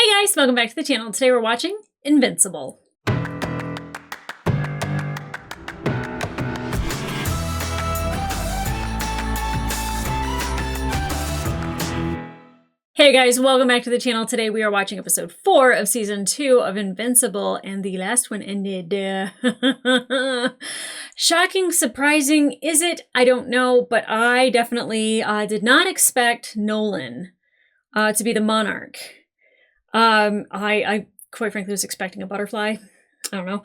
Hey guys, welcome back to the channel. Today we're watching Invincible. Hey guys, welcome back to the channel. Today we are watching episode 4 of season 2 of Invincible, and the last one ended. Shocking, surprising, is it? I don't know, but I definitely did not expect Nolan to be the monarch. I quite frankly was expecting a butterfly. I don't know.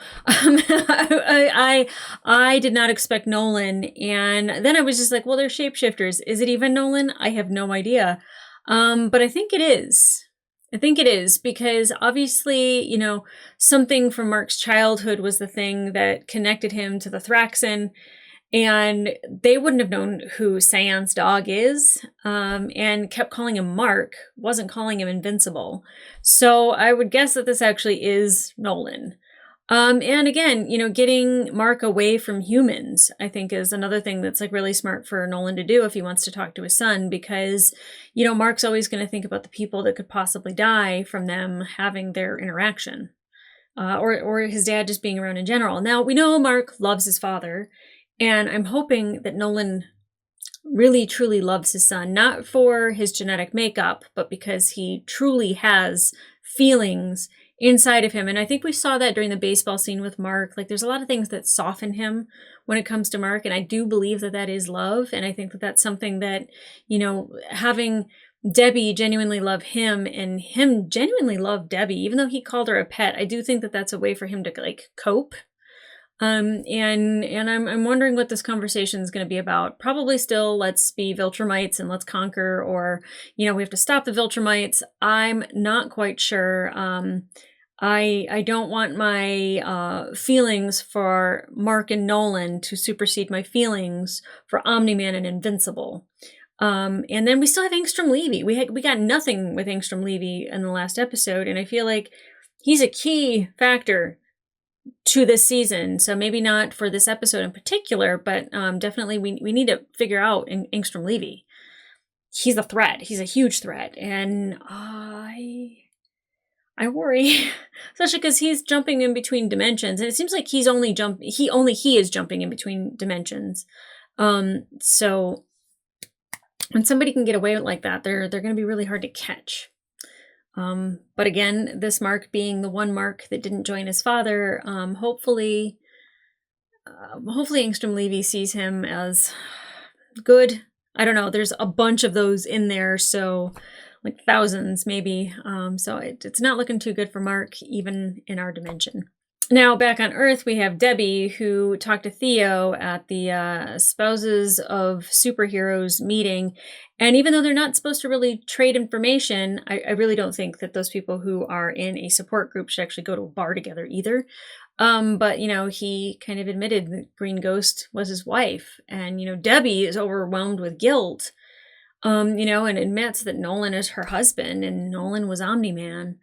I did not expect Nolan, and then I was just like, well, they're shapeshifters. Is it even Nolan? I have no idea. But I think it is. I think it is because obviously, you know, something from Mark's childhood was the thing that connected him to the Thraxan, and they wouldn't have known who Sean's dog is, and kept calling him Mark, wasn't calling him Invincible. So I would guess that this actually is Nolan. And again, you know, getting Mark away from humans, I think is another thing that's like really smart for Nolan to do if he wants to talk to his son, because, you know, Mark's always going to think about the people that could possibly die from them having their interaction, or his dad just being around in general. Now, we know Mark loves his father, and I'm hoping that Nolan really truly loves his son, not for his genetic makeup, but because he truly has feelings inside of him. And I think we saw that during the baseball scene with Mark. Like, there's a lot of things that soften him when it comes to Mark, and I do believe that that is love. And I think that that's something that, you know, having Debbie genuinely love him and him genuinely love Debbie, even though he called her a pet, I do think that that's a way for him to like cope. And I'm wondering what this conversation is going to be about. Probably still, let's be Viltrumites and let's conquer, or, you know, we have to stop the Viltrumites. I'm not quite sure. I don't want my feelings for Mark and Nolan to supersede my feelings for Omni-Man and Invincible. And then we still have Angstrom Levy. We got nothing with Angstrom Levy in the last episode, and I feel like he's a key factor to this season. So maybe not for this episode in particular, but definitely we need to figure out Angstrom Levy. He's a threat. He's a huge threat, and I worry, especially because he's jumping in between dimensions, and it seems like he is jumping in between dimensions. So when somebody can get away like that, they're going to be really hard to catch. But again, this Mark being the one Mark that didn't join his father, hopefully Angstrom Levy sees him as good. I don't know. There's a bunch of those in there, so like thousands maybe. So it's not looking too good for Mark, even in our dimension. Now, back on Earth, we have Debbie, who talked to Theo at the Spouses of Superheroes meeting. And even though they're not supposed to really trade information, I really don't think that those people who are in a support group should actually go to a bar together either. But, you know, he kind of admitted that Green Ghost was his wife. And, you know, Debbie is overwhelmed with guilt, you know, and admits that Nolan is her husband and Nolan was Omni-Man.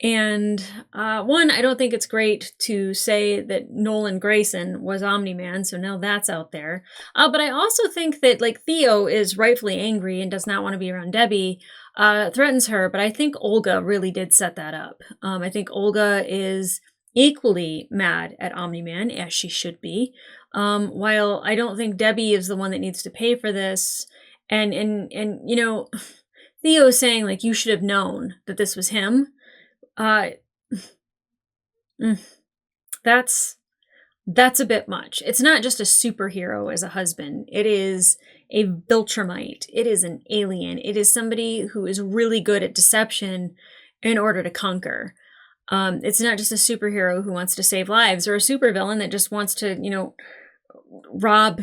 And one, I don't think it's great to say that Nolan Grayson was Omni-Man, so now that's out there. But I also think that, like, Theo is rightfully angry and does not want to be around Debbie, threatens her, but I think Olga really did set that up. I think Olga is equally mad at Omni-Man, as she should be, while I don't think Debbie is the one that needs to pay for this. And you know, Theo's saying, like, you should have known that this was him. That's a bit much. It's not just a superhero as a husband. It is a Viltrumite. It is an alien. It is somebody who is really good at deception in order to conquer. It's not just a superhero who wants to save lives, or a supervillain that just wants to, you know, rob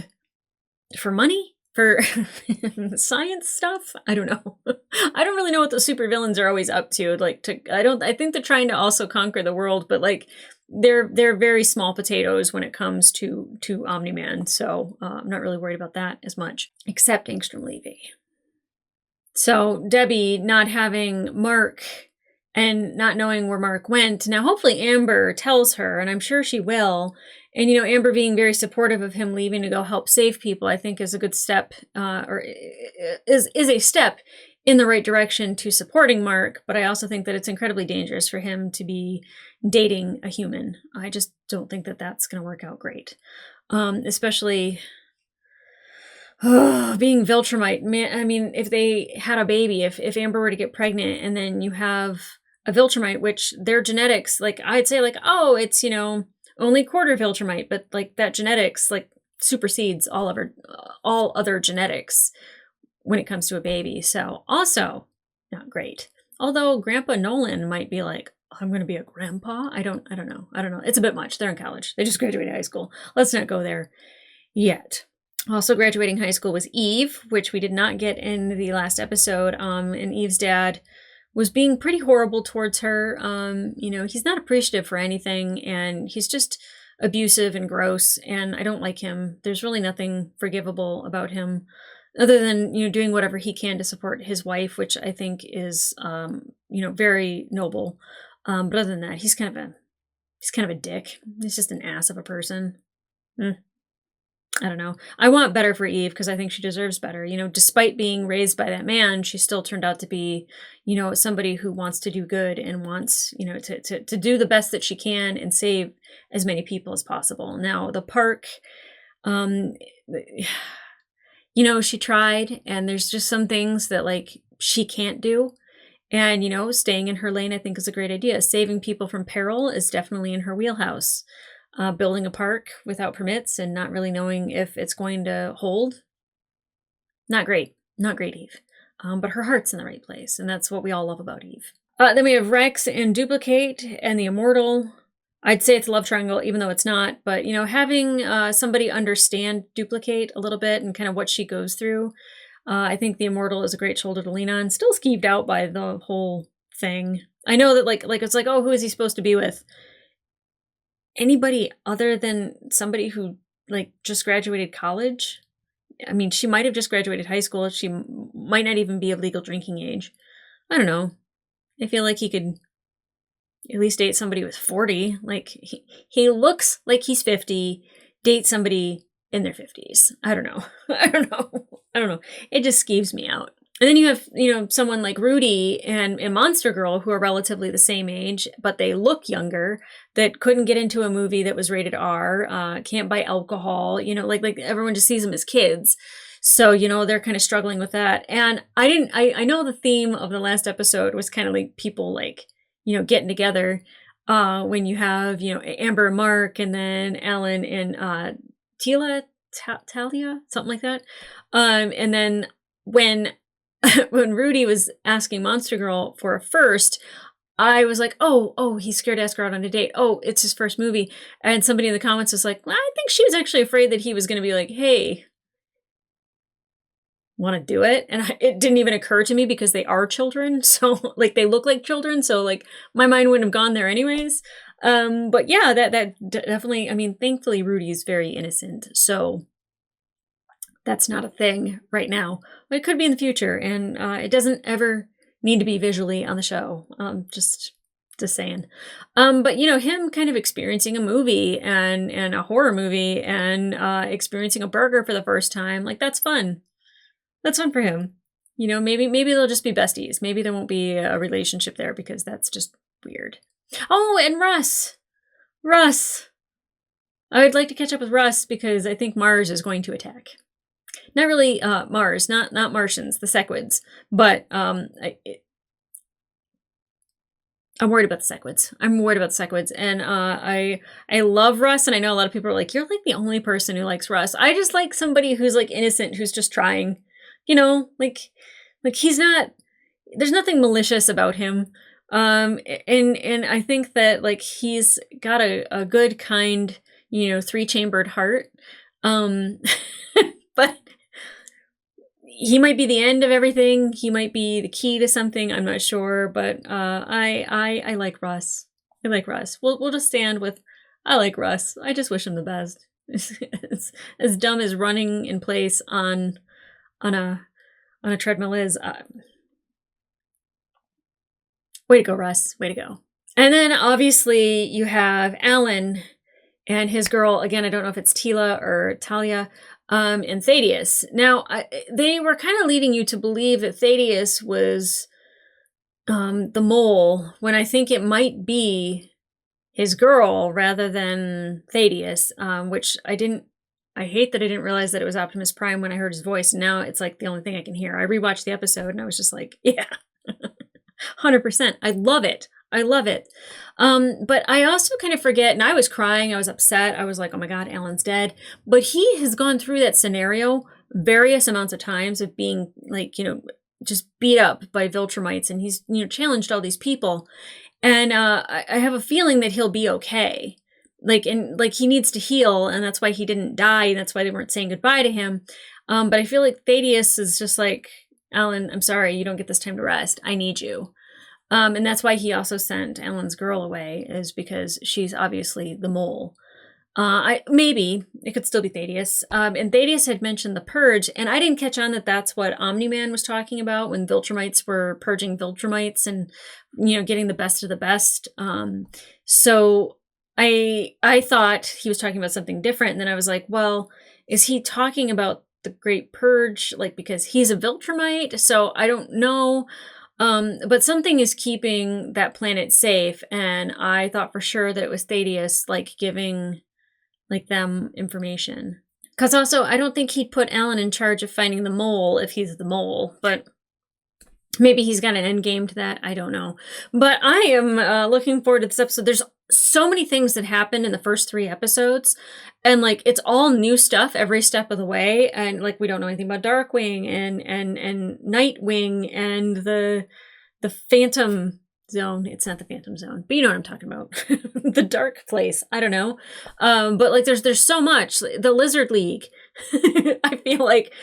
for money, for science stuff. I don't know. I don't really know what the supervillains are always up to. Like, I think they're trying to also conquer the world, but like they're very small potatoes when it comes to Omni-Man. So I'm not really worried about that as much, except Angstrom Levy. So Debbie not having Mark and not knowing where Mark went. Now, hopefully Amber tells her, and I'm sure she will. And, you know, Amber being very supportive of him leaving to go help save people, I think is a good step, or is a step in the right direction to supporting Mark, but I also think that it's incredibly dangerous for him to be dating a human. I just don't think that that's going to work out great. Especially being Viltrumite. Man, I mean, if they had a baby, if Amber were to get pregnant and then you have a Viltrumite, which their genetics, like I'd say like, oh, it's, only quarter Viltrumite, but like that genetics like supersedes all other genetics when it comes to a baby. So also not great. Although Grandpa Nolan might be like, I'm going to be a grandpa. I don't know. It's a bit much. They're in college. They just graduated high school. Let's not go there yet. Also graduating high school was Eve, which we did not get in the last episode. And Eve's dad was being pretty horrible towards her. He's not appreciative for anything, and he's just abusive and gross, and I don't like him. There's really nothing forgivable about him other than, doing whatever he can to support his wife, which I think is, very noble. But other than that, he's kind of a dick. He's just an ass of a person. I don't know. I want better for Eve because I think she deserves better. Despite being raised by that man, she still turned out to be, somebody who wants to do good and wants, to do the best that she can and save as many people as possible. Now, the park, she tried, and there's just some things that like she can't do. And, staying in her lane, I think, is a great idea. Saving people from peril is definitely in her wheelhouse. Building a park without permits and not really knowing if it's going to hold. Not great, Eve. But her heart's in the right place, and that's what we all love about Eve. Then we have Rex and Duplicate and the Immortal. I'd say it's a love triangle, even though it's not. But, having somebody understand Duplicate a little bit and kind of what she goes through, I think the Immortal is a great shoulder to lean on. Still skeeved out by the whole thing. I know that like it's like, oh, who is he supposed to be with? Anybody other than somebody who like just graduated college. I mean, she might have just graduated high school. She might not even be of legal drinking age. I don't know. I feel like he could at least date somebody who's 40. Like he looks like he's 50, date somebody in their 50s. I don't know. I don't know. It just skeeves me out. And then you have, someone like Rudy and Monster Girl who are relatively the same age, but they look younger, that couldn't get into a movie that was rated R, can't buy alcohol, like everyone just sees them as kids. So, they're kind of struggling with that. And I know the theme of the last episode was kind of like people like, getting together, when you have, Amber and Mark, and then Alan and Talia, something like that. And then when Rudy was asking Monster Girl for a first, I was like, oh, he's scared to ask her out on a date. Oh, it's his first movie. And somebody in the comments was like, well, I think she was actually afraid that he was going to be like, hey, want to do it? And it didn't even occur to me because they are children. So like they look like children. So like my mind wouldn't have gone there anyways. But yeah, that definitely, I mean, thankfully Rudy's very innocent. So that's not a thing right now, but it could be in the future. And it doesn't ever need to be visually on the show. Just saying. But him kind of experiencing a movie and a horror movie and experiencing a burger for the first time, like that's fun. That's fun for him. Maybe they'll just be besties. Maybe there won't be a relationship there because that's just weird. Oh, and Russ. I would like to catch up with Russ because I think Mars is going to attack. Not really Mars, not Martians, the Sequids, but I'm worried about the Sequids. And I love Russ, and I know a lot of people are like, you're like the only person who likes Russ. I just like somebody who's like innocent, who's just trying, like he's not, there's nothing malicious about him. And I think that like he's got a good, kind, 3-chambered heart. But he might be the end of everything. He might be the key to something. I'm not sure, but I like Russ. We'll just stand with I like Russ. I just wish him the best. It's as dumb as running in place on a treadmill is. Way to go, Russ. Way to go. And then obviously you have Alan and his girl. Again, I don't know if it's Tila or Talia. and Thaddeus. Now, they were kind of leading you to believe that Thaddeus was the mole, when I think it might be his girl rather than Thaddeus, which I hate that I didn't realize that it was Optimus Prime when I heard his voice. And now it's like the only thing I can hear. I rewatched the episode and I was just like, yeah, 100%. I love it. I love it. But I also kind of forget, and I was crying. I was upset. I was like, oh my God, Alan's dead. But he has gone through that scenario various amounts of times of being like, just beat up by Viltrumites. And he's, challenged all these people. And I have a feeling that he'll be okay. He needs to heal, and that's why he didn't die, and that's why they weren't saying goodbye to him. But I feel like Thaddeus is just like, Alan, I'm sorry, you don't get this time to rest. I need you. And that's why he also sent Alan's girl away, is because she's obviously the mole. Maybe it could still be Thaddeus. And Thaddeus had mentioned the purge, and I didn't catch on that that's what Omni-Man was talking about when Viltrumites were purging Viltrumites and, getting the best of the best. So I thought he was talking about something different. And then I was like, well, is he talking about the Great Purge? Because he's a Viltrumite. So I don't know. But something is keeping that planet safe. And I thought for sure that it was Thaddeus, giving them information. Because also, I don't think he'd put Alan in charge of finding the mole if he's the mole. But maybe he's got an end game to that. I don't know. But I am looking forward to this episode. There's so many things that happened in the first 3 episodes. And it's all new stuff every step of the way. And we don't know anything about Darkwing and Nightwing and the Phantom Zone. It's not the Phantom Zone, but you know what I'm talking about. The Dark Place. I don't know. But there's so much. The Lizard League. I feel like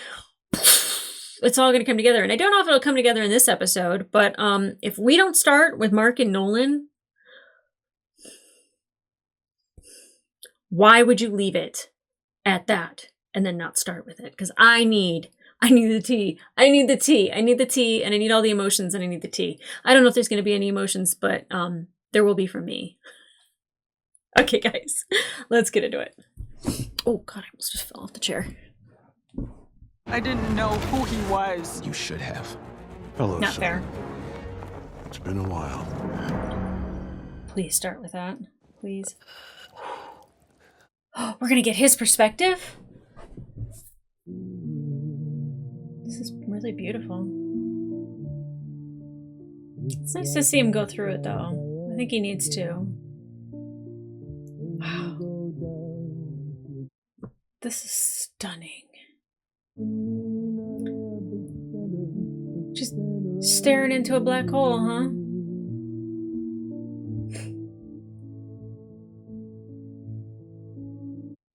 it's all going to come together. And I don't know if it'll come together in this episode, but if we don't start with Mark and Nolan, why would you leave it at that and then not start with it? Because I need the tea. I need the tea. I need the tea, and I need all the emotions, and I need the tea. I don't know if there's going to be any emotions, but there will be from me. Okay, guys, let's get into it. Oh, God, I almost just fell off the chair. I didn't know who he was. You should have. Hello, Not son. fair. It's been a while. Please start with that. Please. Oh, we're gonna get his perspective? This is really beautiful. It's nice to see him go through it, though. I think he needs to. Wow. This is stunning. Just staring into a black hole, huh?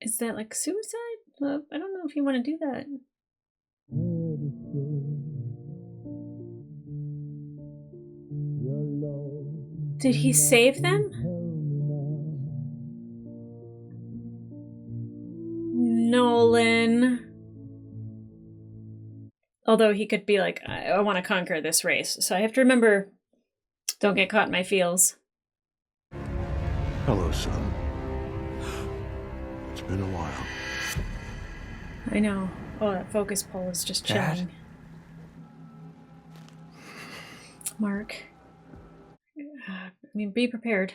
Is that suicide? I don't know if you want to do that. Did he save them? Nolan. Although he could be like, I want to conquer this race. So I have to remember, don't get caught in my feels. Hello, son. It's been a while. I know. Oh, that focus pull is just chilling. Mark. Be prepared.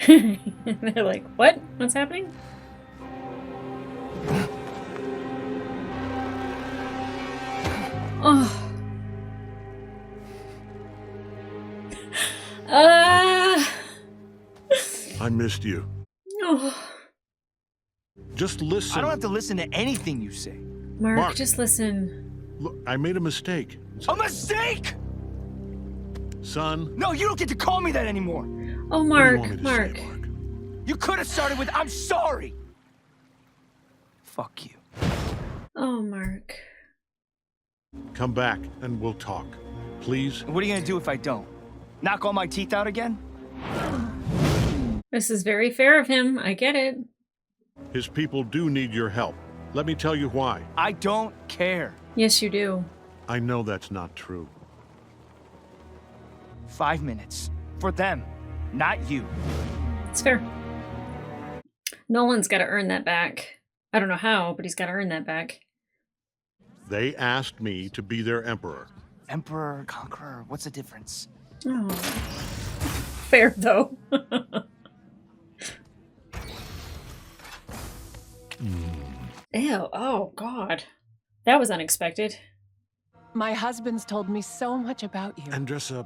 They're like, what? What's happening? Oh. I missed you. Oh. Just listen. I don't have to listen to anything you say. Mark, just listen. Look, I made a mistake. A mistake? Son. No, you don't get to call me that anymore. Oh, What do Mark, you want me to Mark. say, Mark? You could have started with, I'm sorry. Fuck you. Oh, Mark. Come back and we'll talk. Please? And what are you gonna do if I don't? Knock all my teeth out again? This is very fair of him. I get it. His people do need your help. Let me tell you why. I don't care. Yes, you do. I know that's not true. 5 minutes. For them, not you. It's fair. Nolan's got to earn that back. I don't know how, but he's got to earn that back. They asked me to be their emperor. Emperor, conqueror, what's the difference? Oh. Fair, though. Ew. Oh, God. That was unexpected. My husband's told me so much about you. Andressa,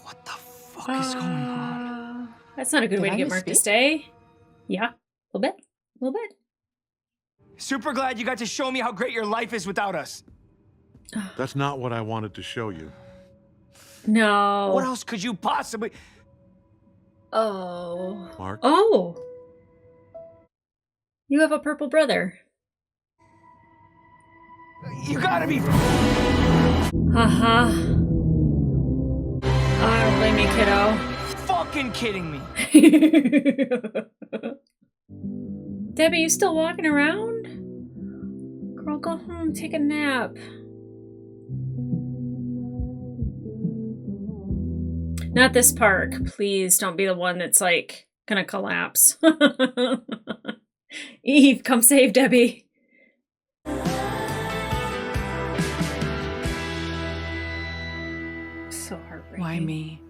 What the fuck is going on? That's not a good way Did to I get Mark to misspeak? stay. Yeah. A little bit. A little bit. Super glad you got to show me how great your life is without us. that's not what I wanted to show you. No. What else could you possibly... Oh. Mark? Oh. You have a purple brother. You gotta be... Haha. I don't blame you, kiddo. fucking kidding me. Debbie, you still walking around? Girl, go home, take a nap. Not this park. Please don't be the one that's like gonna collapse. Eve, come save Debbie. So heartbreaking. Why me?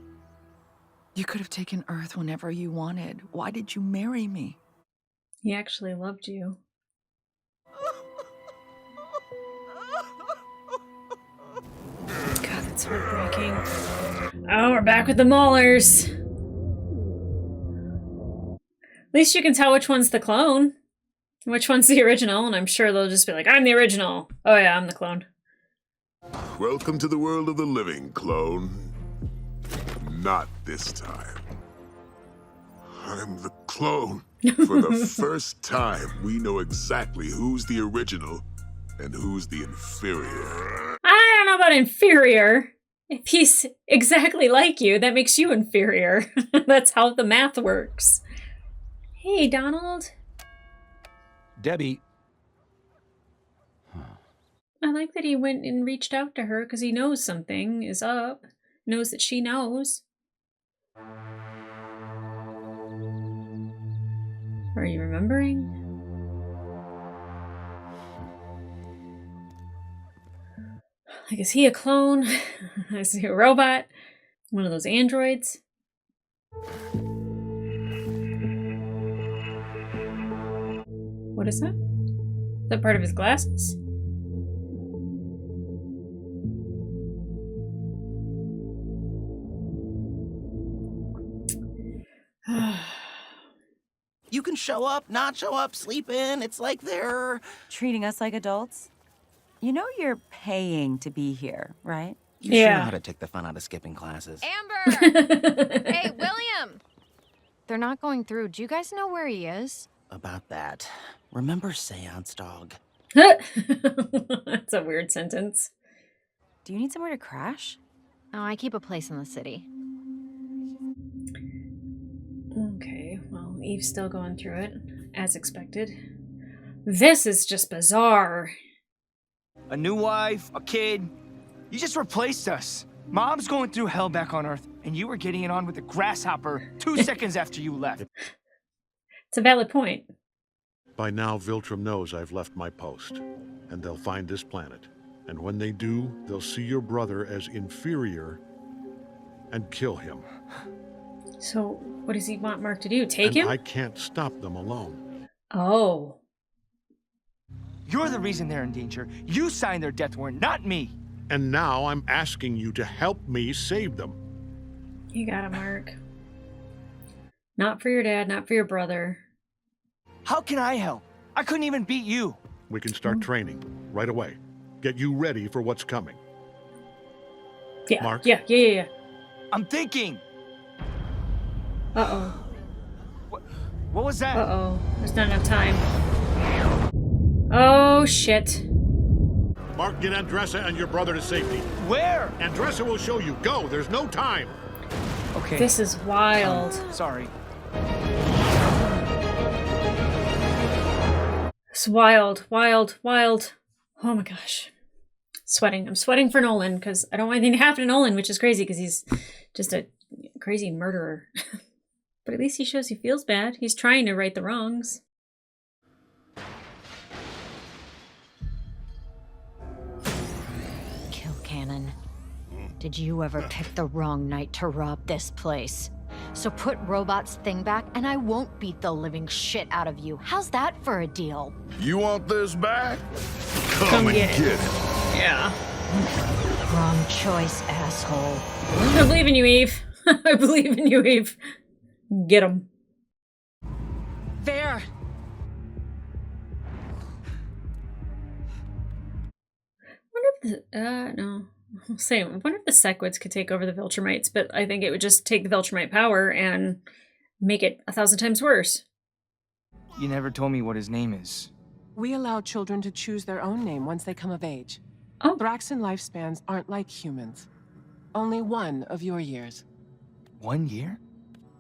You could have taken Earth whenever you wanted. Why did you marry me? He actually loved you. God, that's heartbreaking. Oh, we're back with the Maulers. At least you can tell which one's the clone. Which one's the original, and I'm sure they'll just be like, I'm the original. Oh yeah, I'm the clone. Welcome to the world of the living, clone. Not this time. I'm the clone. For the first time, we know exactly who's the original and who's the inferior. I don't know about inferior. If he's exactly like you, that makes you inferior. That's how the math works. Hey, Donald. Debbie. I like that he went and reached out to her because he knows something is up. Knows that she knows. Are you remembering? Like, is he a clone? Is he a robot? One of those androids? What is that? Is that part of his glasses? You can show up, not show up, sleep in. It's like they're Treating us like adults? You know you're paying to be here, right? You sure Yeah. know how to take the fun out of skipping classes. Amber! Hey, William! They're not going through. Do you guys know where he is? About that. Remember Seance Dog? That's a weird sentence. Do you need somewhere to crash? Oh, I keep a place in the city. Okay, well, Eve's still going through it, as expected. This is just bizarre. A new wife, a kid. You just replaced us. Mom's going through hell back on Earth, and you were getting it on with the grasshopper 2 seconds after you left. It's a valid point. By now, Viltrum knows I've left my post, and they'll find this planet. And when they do, they'll see your brother as inferior and kill him. So, what does he want Mark to do? Take And him? I can't stop them alone. Oh. You're the reason they're in danger. You signed their death warrant, not me. And now I'm asking you to help me save them. You got it, Mark. Not for your dad, not for your brother. How can I help? I couldn't even beat you. We can start training right away. Get you ready for what's coming. Yeah, Mark? yeah. I'm thinking. Uh-oh. What was that? Uh-oh. There's not enough time. Oh, shit. Mark, get Andressa and your brother to safety. Where? Andressa will show you. Go, there's no time. Okay. This is wild. Sorry. It's wild. Oh my gosh. Sweating. I'm sweating for Nolan because I don't want anything to happen to Nolan, which is crazy because he's just a crazy murderer. But at least he shows he feels bad. He's trying to right the wrongs. Kill Cannon. Did you ever pick the wrong night to rob this place? So put Robot's thing back and I won't beat the living shit out of you. How's that for a deal? You want this back? Come and get it. it. Yeah. Wrong choice, asshole. I believe in you, Eve. I believe in you, Eve. Get him. There! Wonder if the no. I'm saying, I wonder if the Sequids could take over the Viltrumites, but I think it would just take the Viltrumite power and make it 1,000 times worse. You never told me what his name is. We allow children to choose their own name once they come of age. Oh. Thraxan lifespans aren't like humans. Only one of your years. 1 year?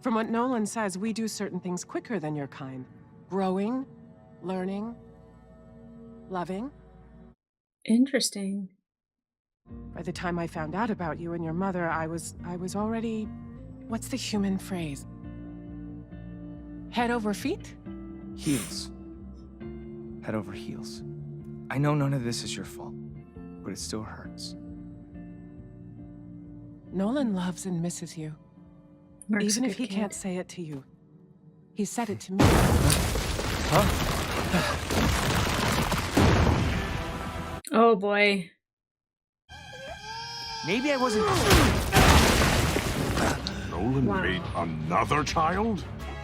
From what Nolan says, we do certain things quicker than your kind. Growing, learning, loving. Interesting. By the time I found out about you and your mother, I was already... What's the human phrase? Head over feet? Heels. Head over heels. I know none of this is your fault, but it still hurts. Nolan loves and misses you. Mark's Even a if good he kid. can't say it to you. He said it to me. Huh? Oh boy. Maybe I wasn't... Nolan Wow. made another child?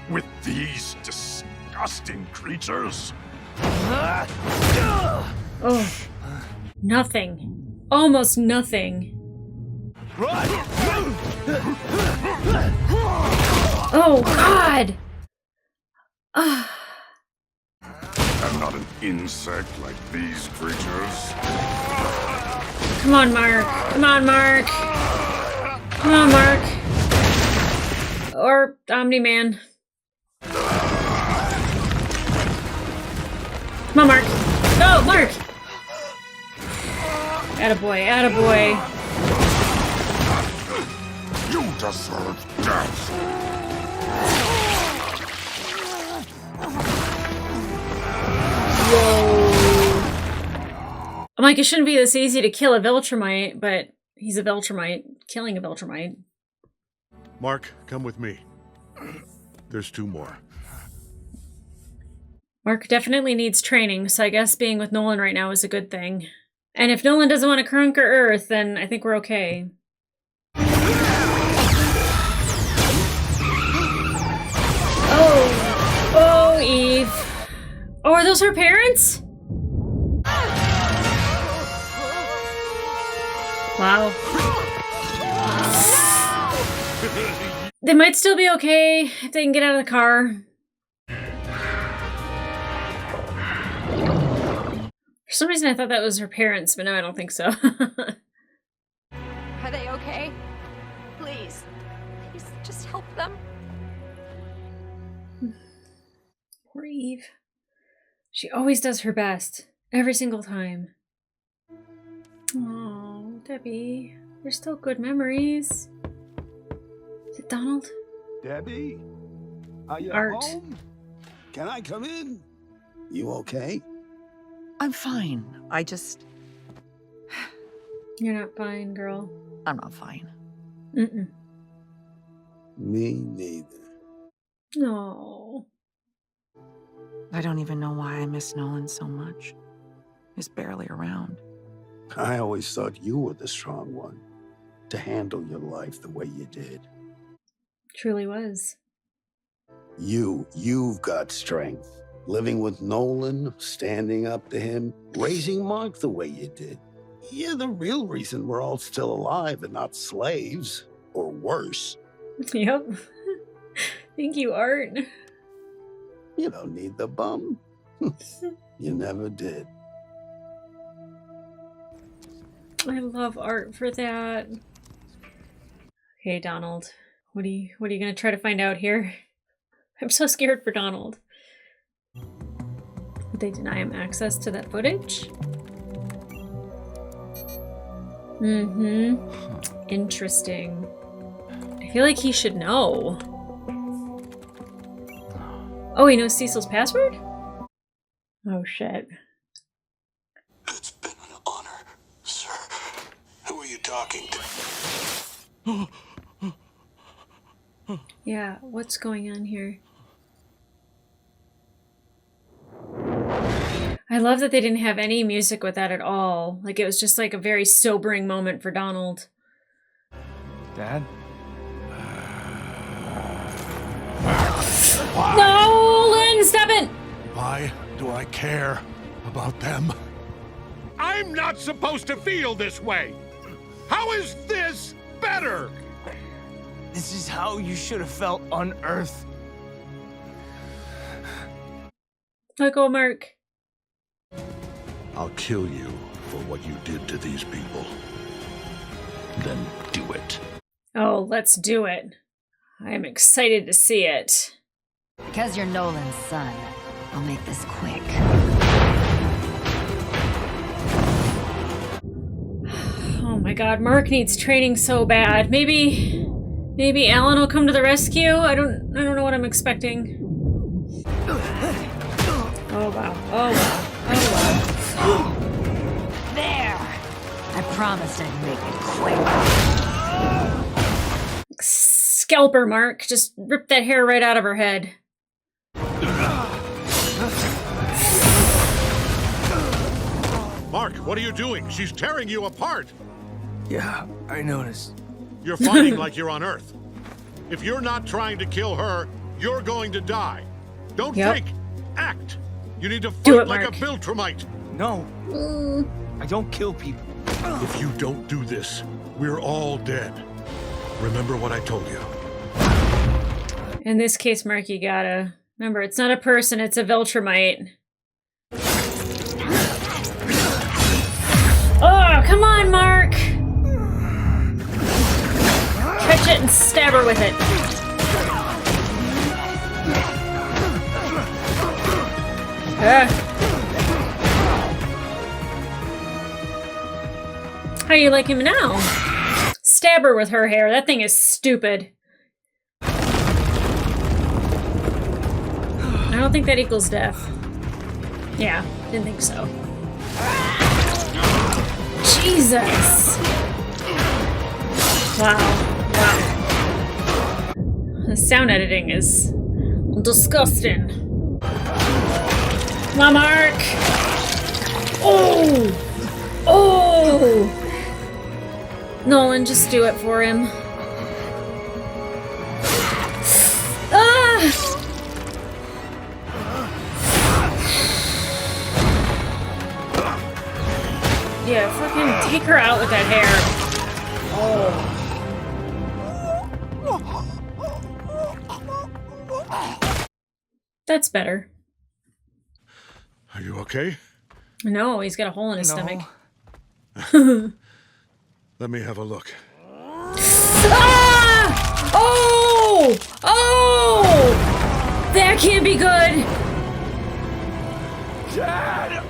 With these disgusting creatures? Oh. Nothing. Almost nothing. Oh God! Ah. I'm not an insect like these creatures. Come on, Mark. Come on, Mark. Come on, Mark. Or Omni-Man. Come on, Mark. Go, Mark! Attaboy, attaboy. You deserve death. I'm like, it shouldn't be this easy to kill a Viltrumite, but he's a Viltrumite. Killing a Viltrumite. Mark, come with me. There's 2 more. Mark definitely needs training, so I guess being with Nolan right now is a good thing. And if Nolan doesn't want to conquer Earth, then I think we're okay. Oh! Oh, Eve. Oh, are those her parents? Wow. They might still be okay if they can get out of the car. For some reason I thought that was her parents, but no, I don't think so. Are they okay? Please. Please, just help them. Poor Eve. She always does her best. Every single time. Oh, Debbie. There's still good memories. Is it Donald? Debbie? Are you Art. home? Can I come in? You okay? I'm fine. I just... You're not fine, girl. I'm not fine. Mm-mm. Me neither. No. I don't even know why I miss Nolan so much. He's barely around. I always thought you were the strong one to handle your life the way you did. Truly was. You've got strength. Living with Nolan, standing up to him, raising Mark the way you did. You're the real reason we're all still alive and not slaves, or worse. Yep. Thank you, Art. You don't need the bum. You never did. I love Art for that. Okay, Donald. What are you gonna try to find out here? I'm so scared for Donald. Would they deny him access to that footage? Mm-hmm. Interesting. I feel like he should know. Oh, he knows Cecil's password? Oh, shit. It's been an honor, sir. Who are you talking to? Yeah, what's going on here? I love that they didn't have any music with that at all. Like, it was just like a very sobering moment for Donald. Dad? Nolan, stop it! Why do I care about them? I'm not supposed to feel this way! How is this better? This is how you should have felt on Earth. Let go, Mark. I'll kill you for what you did to these people. Then do it. Oh, let's do it. I am excited to see it. Because you're Nolan's son, I'll make this quick. Oh my god, Mark needs training so bad. Maybe Alan will come to the rescue? I don't know what I'm expecting. Oh wow. Oh wow. Oh wow. There! I promised I'd make it quick. Scalp her, Mark. Just rip that hair right out of her head. Mark, what are you doing? She's tearing you apart! Yeah, I noticed. You're fighting like you're on Earth. If you're not trying to kill her, you're going to die. Don't think, act. You need to fight like a Viltrumite. No, I don't kill people. If you don't do this, we're all dead. Remember what I told you. In this case, Mark, you gotta remember, it's not a person, it's a Viltrumite. Oh, come on, Mark! Catch it and stab her with it. How you like him now? Stab her with her hair. That thing is stupid. I don't think that equals death. Yeah, didn't think so. Jesus! Wow. The sound editing is disgusting. Come on, Mark! Oh! Oh! Nolan, just do it for him. Ah! Yeah, fucking take her out with that hair. Oh. That's better. Are you okay? No, he's got a hole in his stomach. Let me have a look. Ah! Oh! Oh! That can't be good! Dad!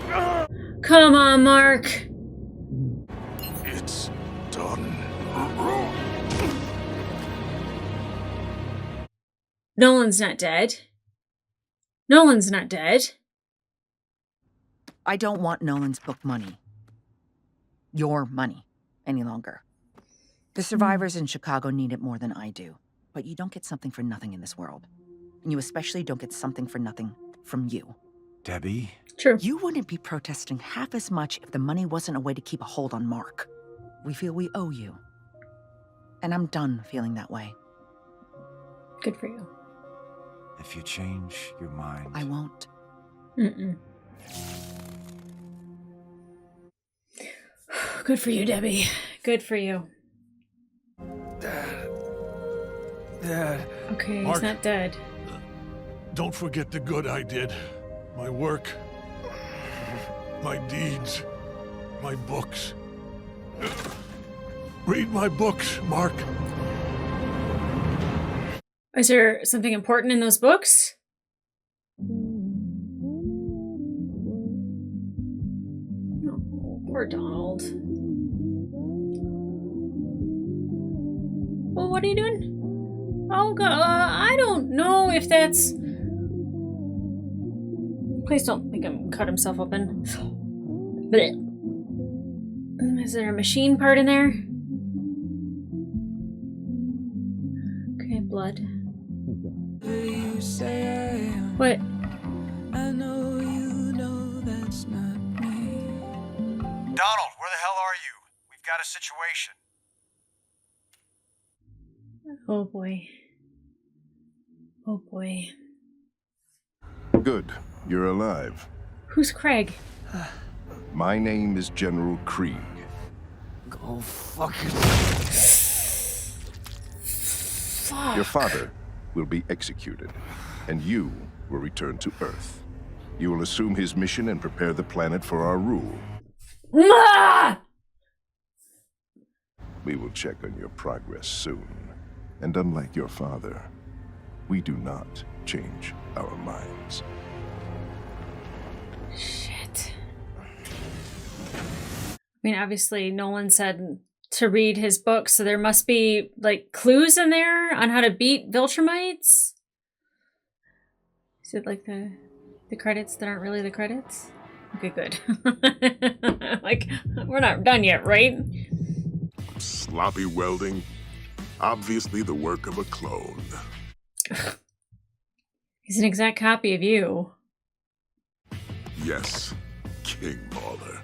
Come on, Mark. It's done. Nolan's not dead. Nolan's not dead. I don't want Nolan's book money. Your money any longer. The survivors in Chicago need it more than I do. But you don't get something for nothing in this world. And you especially don't get something for nothing from you. Debbie? True. You wouldn't be protesting half as much if the money wasn't a way to keep a hold on Mark. We feel we owe you. And I'm done feeling that way. Good for you. If you change your mind... I won't. Mm-mm. Good for you, Debbie. Good for you. Dad. Okay, Mark. he's not dead. Don't forget the good I did. My work. My deeds. My books. Read my books, Mark. Is there something important in those books? Oh, poor Donald. Well, what are you doing? Oh, God, I don't know if that's... Please don't make him cut himself open. Blech. Is there a machine part in there? Okay, blood. What? I know you know that's not me. Donald, where the hell are you? We've got a situation. Oh boy. Oh boy. Good. You're alive. Who's Craig? My name is General Krieg. Go fuck Fuck. Your father will be executed, and you will return to Earth. You will assume his mission and prepare the planet for our rule. Ah! We will check on your progress soon. And unlike your father, we do not change our minds. Shit. I mean, obviously, Nolan said to read his book, so there must be, like, clues in there on how to beat Viltrumites? Is it like the credits that aren't really the credits? Okay, good. Like, we're not done yet, right? Sloppy welding? Obviously the work of a clone. He's an exact copy of you. Yes, King Mauler.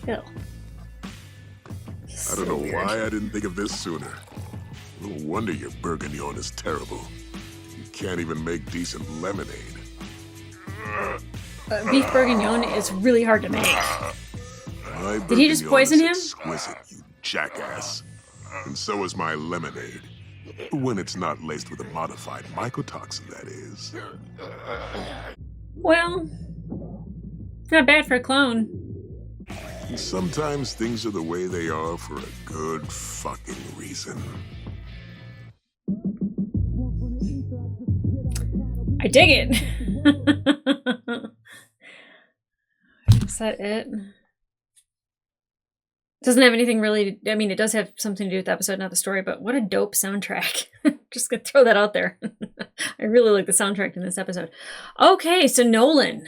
Ew. I don't know why I didn't think of this sooner. No wonder your bourguignon is terrible. You can't even make decent lemonade. Beef bourguignon is really hard to make. My Did he just bourguignon poison is him? Exquisite, you jackass. And so is my lemonade. When it's not laced with a modified mycotoxin, that is. Well, not bad for a clone. Sometimes things are the way they are for a good fucking reason. I dig it. Is that it? Doesn't have anything really. I mean, it does have something to do with the episode, not the story, but what a dope soundtrack. Just gonna throw that out there. I really like the soundtrack in this episode. Okay, so Nolan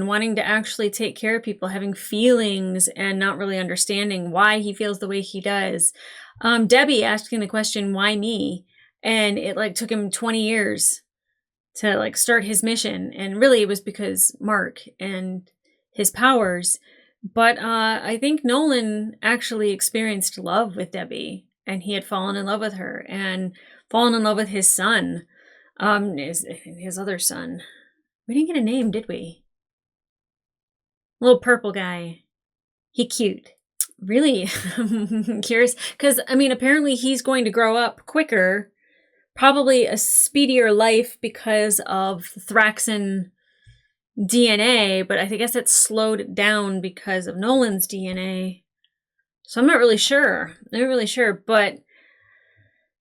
wanting to actually take care of people, having feelings and not really understanding why he feels the way he does. Debbie asking the question, why me? And it like took him 20 years to like start his mission. And really it was because Mark and his powers. But I think Nolan actually experienced love with Debbie, and he had fallen in love with her and fallen in love with his son, his other son. We didn't get a name, did we? Little purple guy. He cute. Really curious. Because, I mean, apparently he's going to grow up quicker. Probably a speedier life because of the Thraxan DNA. But I guess it's slowed down because of Nolan's DNA. So I'm not really sure. But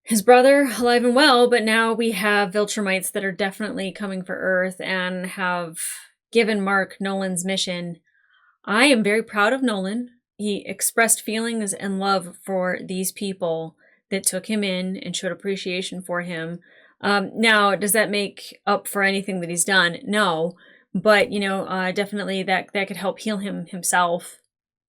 his brother, alive and well. But now we have Viltrumites that are definitely coming for Earth and have given Mark Nolan's mission. I am very proud of Nolan. He expressed feelings and love for these people that took him in and showed appreciation for him. Now, does that make up for anything that he's done? No. But, definitely that could help heal him himself.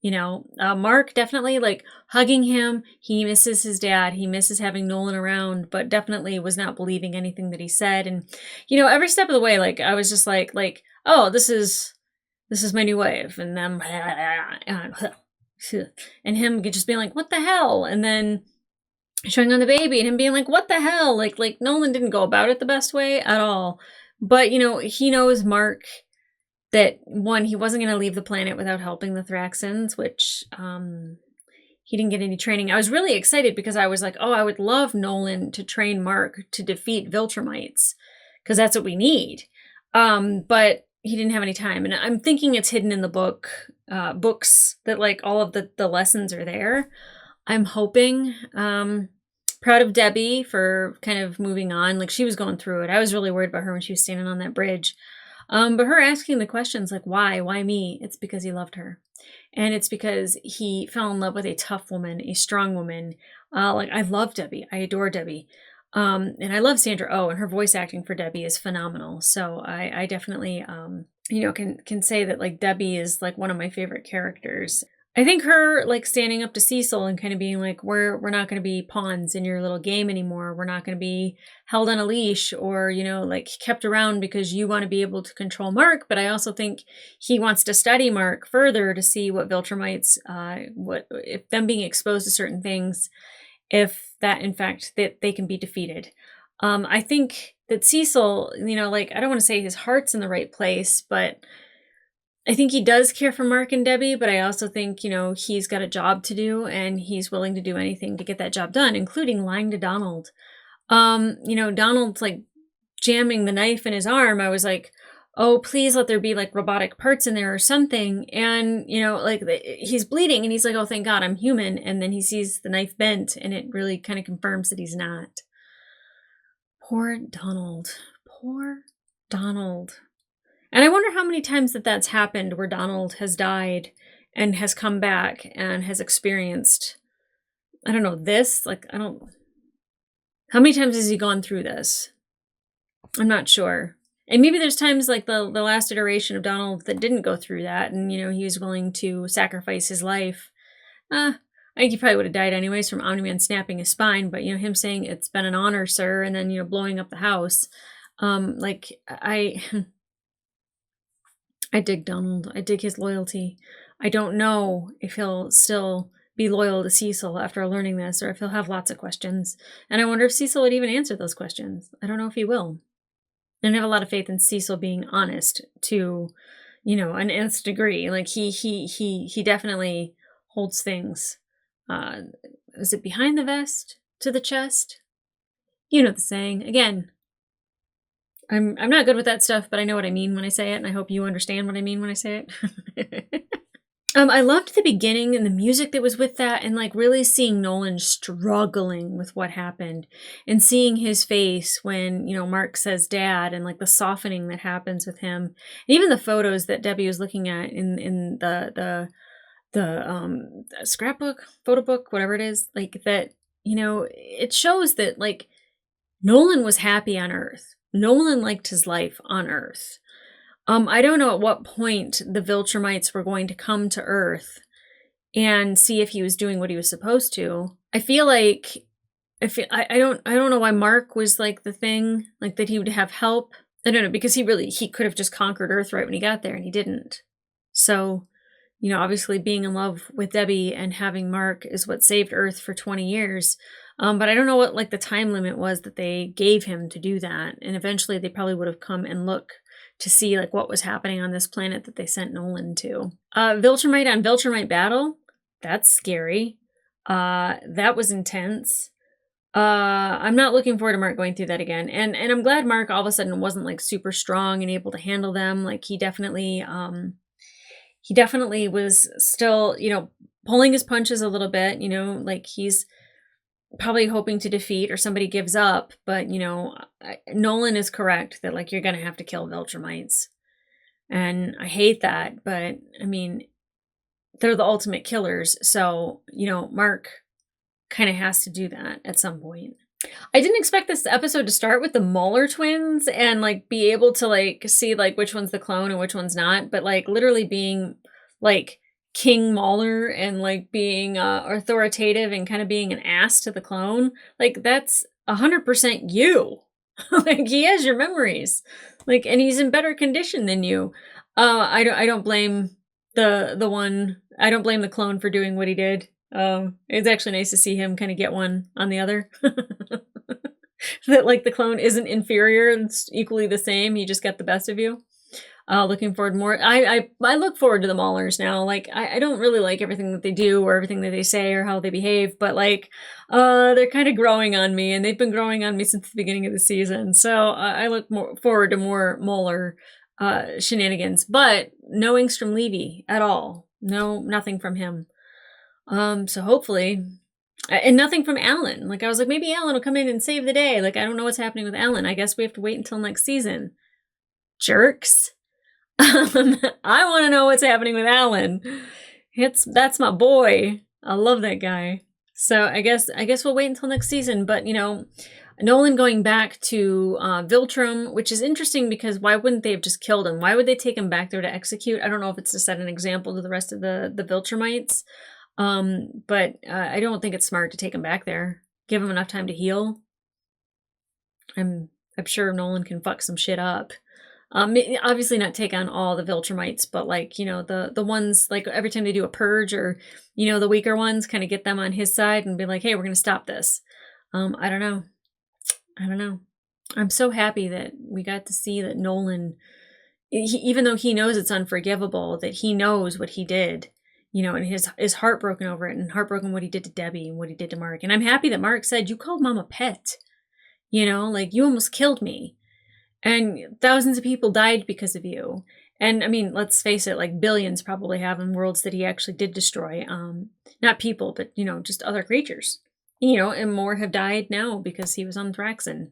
Mark definitely like hugging him. He misses his dad. He misses having Nolan around, but definitely was not believing anything that he said. And, every step of the way, like I was just like, oh, this is my new wife. And them, and him just being like, what the hell? And then showing on the baby and him being like, what the hell? Like Nolan didn't go about it the best way at all. But, he knows Mark that, one, he wasn't going to leave the planet without helping the Thraxans, which he didn't get any training. I was really excited because I was like, oh, I would love Nolan to train Mark to defeat Viltrumites because that's what we need. But he didn't have any time. And I'm thinking it's hidden in the books that like all of the lessons are there. I'm hoping. Proud of Debbie for kind of moving on. Like she was going through it. I was really worried about her when she was standing on that bridge. But her asking the questions like, why me? It's because he loved her. And it's because he fell in love with a tough woman, a strong woman. I love Debbie. I adore Debbie. And I love Sandra Oh, and her voice acting for Debbie is phenomenal. So I definitely, can say that like Debbie is like one of my favorite characters. I think her like standing up to Cecil and kind of being like, we're not going to be pawns in your little game anymore. We're not going to be held on a leash or, like kept around because you want to be able to control Mark. But I also think he wants to study Mark further to see what Viltrumites, if them being exposed to certain things, if that in fact that they can be defeated. I think that Cecil, I don't want to say his heart's in the right place, but I think he does care for Mark and Debbie, but I also think, he's got a job to do and he's willing to do anything to get that job done, including lying to Donald. Donald's like jamming the knife in his arm. I was like, oh, please let there be like robotic parts in there or something. And, he's bleeding and he's like, oh, thank God I'm human. And then he sees the knife bent and it really kind of confirms that he's not. Poor Donald. Poor Donald. And I wonder how many times that's happened where Donald has died and has come back and has experienced, I don't know, this. How many times has he gone through this? I'm not sure. And maybe there's times like the last iteration of Donald that didn't go through that. And, he was willing to sacrifice his life. I think he probably would have died anyways from Omni-Man snapping his spine. But, him saying it's been an honor, sir. And then, blowing up the house. I dig Donald. I dig his loyalty. I don't know if he'll still be loyal to Cecil after learning this, or if he'll have lots of questions. And I wonder if Cecil would even answer those questions. I don't know if he will. And I have a lot of faith in Cecil being honest to, an nth degree. Like he definitely holds things. Is it behind the vest to the chest? You know the saying. Again, I'm not good with that stuff, but I know what I mean when I say it, and I hope you understand what I mean when I say it. I loved the beginning and the music that was with that, and like really seeing Nolan struggling with what happened and seeing his face when, Mark says dad, and like the softening that happens with him. And even the photos that Debbie was looking at in the scrapbook, photo book, whatever it is, like that, it shows that like Nolan was happy on Earth. Nolan liked his life on Earth. I don't know at what point the Viltrumites were going to come to Earth and see if he was doing what he was supposed to. I feel like I don't know why Mark was like the thing, like that he would have help. I don't know, because he could have just conquered Earth right when he got there, and he didn't. So, obviously being in love with Debbie and having Mark is what saved Earth for 20 years. But I don't know what like the time limit was that they gave him to do that. And eventually they probably would have come and look to see like what was happening on this planet that they sent Nolan to. Viltrumite on Viltrumite battle. That's scary. That was intense. I'm not looking forward to Mark going through that again. And I'm glad Mark all of a sudden wasn't like super strong and able to handle them. Like he definitely was still, pulling his punches a little bit, like he's probably hoping to defeat or somebody gives up. But, Nolan is correct that like you're going to have to kill Viltrumites. And I hate that. But I mean, they're the ultimate killers. So, Mark kind of has to do that at some point. I didn't expect this episode to start with the Mauler twins and like be able to like see like which one's the clone and which one's not. But like literally being like King Mauler and like being authoritative and kind of being an ass to the clone, like that's 100% you. Like he has your memories, like, and he's in better condition than you. I don't blame the one. I don't blame the clone for doing what he did. It's actually nice to see him kind of get one on the other. That like the clone isn't inferior; it's equally the same. He just got the best of you. Looking forward more. I look forward to the Maulers now. Like I don't really like everything that they do or everything that they say or how they behave, but like they're kind of growing on me, and they've been growing on me since the beginning of the season. So I look forward to more Mauler shenanigans, but no Engstrom Levy at all. No, nothing from him. So hopefully, and nothing from Alan. Like I was like, maybe Alan will come in and save the day. Like I don't know what's happening with Alan. I guess we have to wait until next season. Jerks. I want to know what's happening with Alan. That's my boy. I love that guy. So I guess we'll wait until next season. But Nolan going back to Viltrum, which is interesting because why wouldn't they have just killed him? Why would they take him back there to execute? I don't know if it's to set an example to the rest of the Viltrumites. But I don't think it's smart to take him back there. Give him enough time to heal. I'm sure Nolan can fuck some shit up. Obviously not take on all the Viltrumites, but like, you know, the ones, like every time they do a purge or, you know, the weaker ones, kind of get them on his side and be like, hey, we're going to stop this. I don't know. I'm so happy that we got to see that Nolan, even though he knows it's unforgivable, that he knows what he did, you know, and his heartbroken over it, and heartbroken what he did to Debbie and what he did to Mark. And I'm happy that Mark said, you called Mom a pet, you know, like you almost killed me. And thousands of people died because of you. And I mean, let's face it, like billions probably have in worlds that he actually did destroy. Not people, but, you know, just other creatures. You know, and more have died now because he was on Thraxon.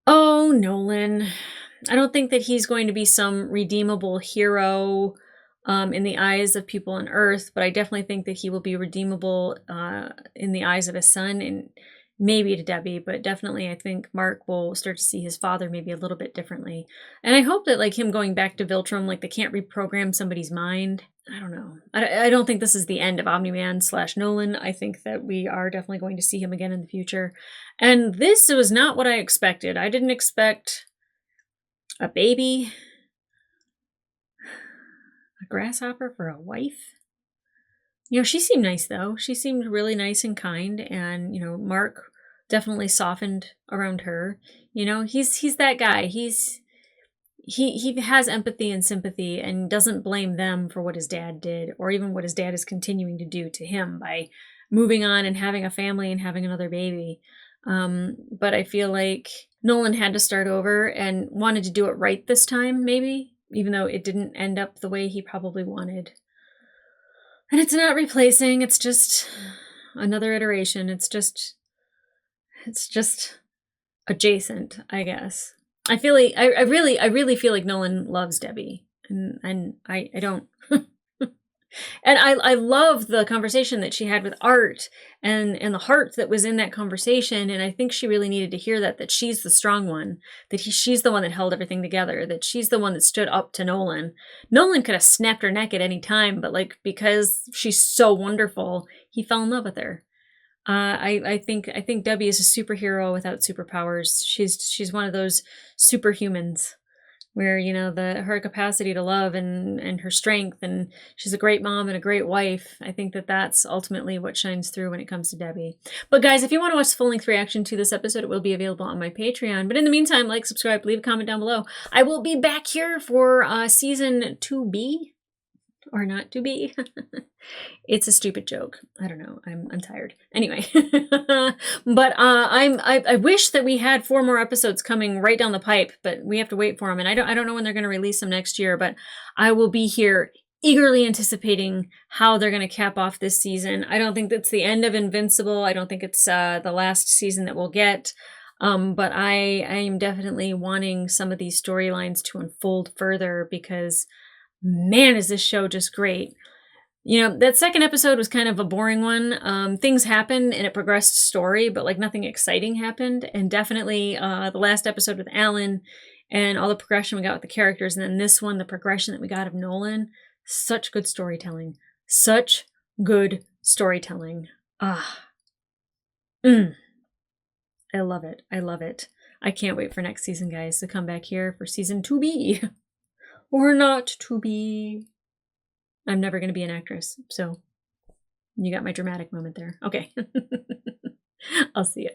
Oh, Nolan. I don't think that he's going to be some redeemable hero in the eyes of people on Earth, but I definitely think that he will be redeemable in the eyes of his son and maybe to Debbie, but definitely I think Mark will start to see his father maybe a little bit differently. And I hope that like him going back to Viltrum, like they can't reprogram somebody's mind. I don't know. I don't think this is the end of Omni-Man / Nolan. I think that we are definitely going to see him again in the future. And this was not what I expected. I didn't expect a baby, a grasshopper for a wife. You know, she seemed nice though. She seemed really nice and kind, and you know, Mark definitely softened around her. You know, he's that guy. He has empathy and sympathy and doesn't blame them for what his dad did or even what his dad is continuing to do to him by moving on and having a family and having another baby. But I feel like Nolan had to start over and wanted to do it right this time, maybe, even though it didn't end up the way he probably wanted. And it's not replacing, it's just another iteration. It's just adjacent, I guess. I feel like I really feel like Nolan loves Debbie. And I don't and I love the conversation that she had with Art and the heart that was in that conversation. And I think she really needed to hear that she's the strong one, that she's the one that held everything together, that she's the one that stood up to Nolan. Nolan could have snapped her neck at any time, but like, because she's so wonderful, he fell in love with her. I think Debbie is a superhero without superpowers. She's one of those superhumans where, you know, her capacity to love and her strength, and she's a great mom and a great wife. I think that that's ultimately what shines through when it comes to Debbie. But guys, if you want to watch the full-length reaction to this episode, it will be available on my Patreon. But in the meantime, like, subscribe, leave a comment down below. I will be back here for season 2B. Or not to be. It's a stupid joke. I don't know. I'm tired. Anyway, but I wish that we had 4 more episodes coming right down the pipe, but we have to wait for them, and I don't know when they're going to release them next year. But I will be here eagerly anticipating how they're going to cap off this season. I don't think that's the end of Invincible. I don't think it's the last season that we'll get. But I am definitely wanting some of these storylines to unfold further because, man, is this show just great. You know, that second episode was kind of a boring one. Things happened and it progressed story, but like nothing exciting happened. And definitely the last episode with Alan and all the progression we got with the characters. And then this one, the progression that we got of Nolan. Such good storytelling. Such good storytelling. I love it. I love it. I can't wait for next season, guys, to come back here for season 2B. Or not to be. I'm never going to be an actress, so you got my dramatic moment there. Okay. I'll see you.